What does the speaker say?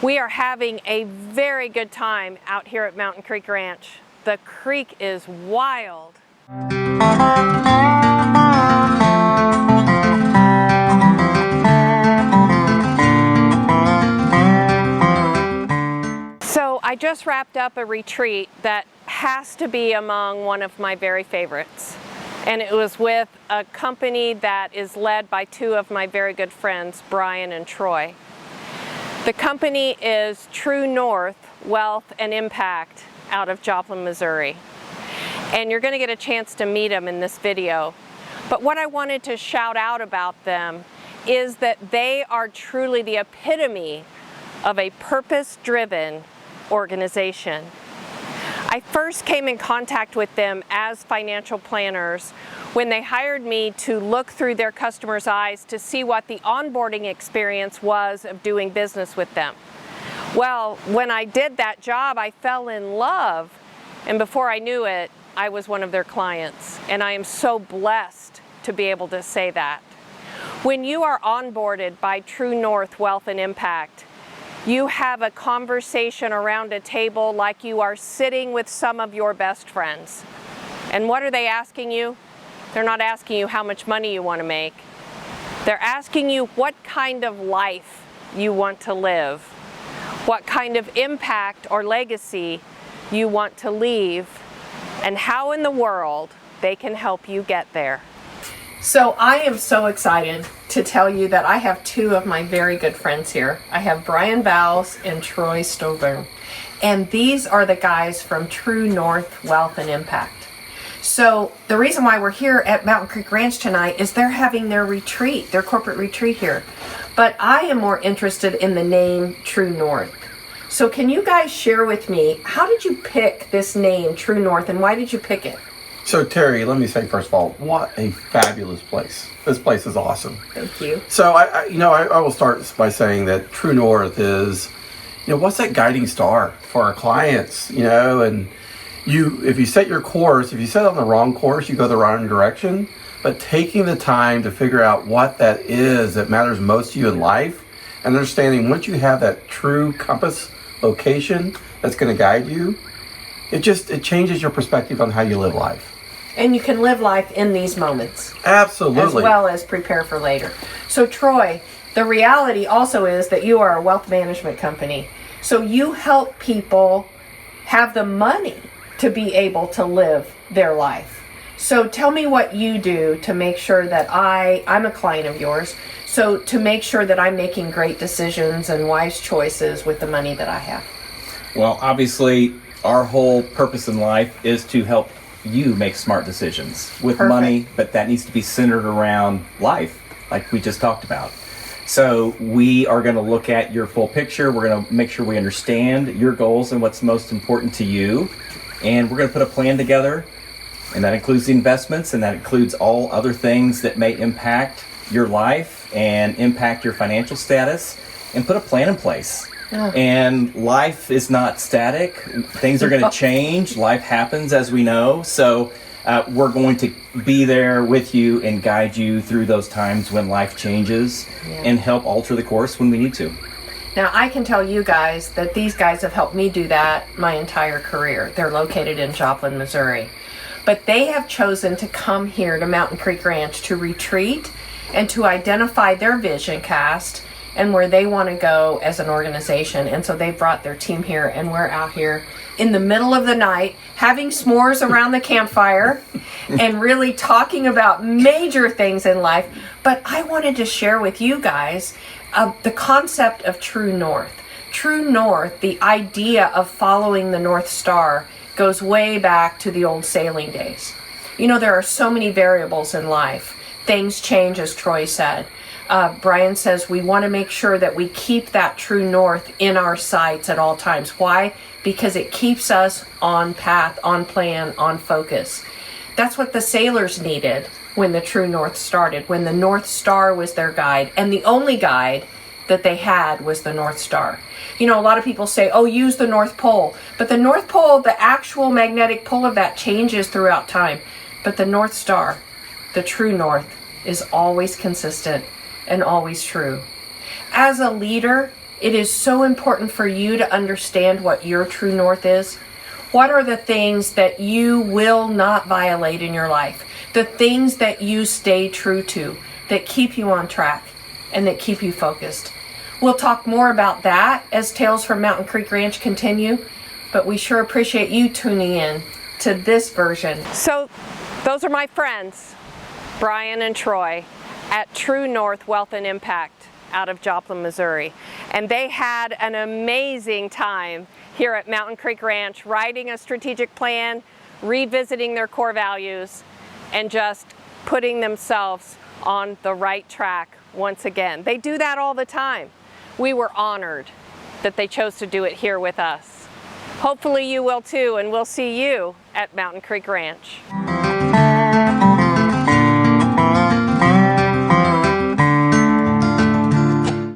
We are having a very good time out here at Mountain Creek Ranch. The creek is wild. So I just wrapped up a retreat that has to be among one of my very favorites. And it was with a company that is led by two of my very good friends, Brian and Troy. The company is TrueNorth Wealth Impact out of Joplin, Missouri. And you're going to get a chance to meet them in this video. But what I wanted to shout out about them is that they are truly the epitome of a purpose-driven organization. I first came in contact with them as financial planners when they hired me to look through their customers' eyes to see what the onboarding experience was of doing business with them. Well, when I did that job, I fell in love, and before I knew it, I was one of their clients, and I am so blessed to be able to say that. When you are onboarded by TrueNorth Wealth Impact, you have a conversation around a table like you are sitting with some of your best friends. And what are they asking you? They're not asking you how much money you want to make. They're asking you what kind of life you want to live, what kind of impact or legacy you want to leave, and how in the world they can help you get there. So I am so excited to tell you that I have two of my very good friends here. I have Brian Bowles and Troy Stolberg. And these are the guys from TrueNorth Wealth Impact. So the reason why we're here at Mountain Creek Ranch tonight is they're having their retreat, their corporate retreat here. But I am more interested in the name TrueNorth. So can you guys share with me, how did you pick this name, TrueNorth, and why did you pick it? So Terry, let me say first of all, what a fabulous place. This place is awesome. Thank you. So I will start by saying that TrueNorth is, what's that guiding star for our clients, and if you set your course, if you set on the wrong course, you go the wrong direction, but taking the time to figure out what that is that matters most to you in life, and understanding once you have that true compass location that's going to guide you, it changes your perspective on how you live life. And you can live life in these moments. Absolutely. As well as prepare for later. So Troy, the reality also is that you are a wealth management company. So you help people have the money to be able to live their life. So tell me what you do to make sure that I'm a client of yours. So to make sure that I'm making great decisions and wise choices with the money that I have. Well, obviously, our whole purpose in life is to help you make smart decisions with Perfect. money, but that needs to be centered around life, like we just talked about. So we are going to look at your full picture. We're going to make sure we understand your goals and what's most important to you. And we're going to put a plan together, and that includes the investments, and that includes all other things that may impact your life and impact your financial status, and put a plan in place. And life is not static. Things are going to change. Life happens, as we know. So we're going to be there with you and guide you through those times when life changes and help alter the course when we need to. Now, I can tell you guys that these guys have helped me do that my entire career. They're located in Joplin, Missouri. But they have chosen to come here to Mountain Creek Ranch to retreat and to identify their vision cast and where they want to go as an organization. And so they brought their team here, and we're out here in the middle of the night having s'mores around the campfire and really talking about major things in life. But I wanted to share with you guys the concept of True North. True North, the idea of following the North Star, goes way back to the old sailing days. There are so many variables in life. Things change, as Troy said. Brian says we want to make sure that we keep that true north in our sights at all times. Why? Because it keeps us on path, on plan, on focus. That's what the sailors needed when the True North started, when the North Star was their guide, and the only guide that they had was the North Star. A lot of people say, use the North Pole. But the North Pole, the actual magnetic pull of that changes throughout time. But the North Star, the True North, is always consistent and always true. As a leader, It is so important for you to understand what your true north is. What are the things that you will not violate in your life? The things that you stay true to, that keep you on track and that keep you focused. We'll talk more about that as Tales from Mountain Creek Ranch continue, but we sure appreciate you tuning in to this version. So those are my friends, Brian and Troy, at TrueNorth Wealth and Impact out of Joplin, Missouri. And they had an amazing time here at Mountain Creek Ranch, writing a strategic plan, revisiting their core values, and just putting themselves on the right track once again. They do that all the time. We were honored that they chose to do it here with us. Hopefully you will too, and we'll see you at Mountain Creek Ranch.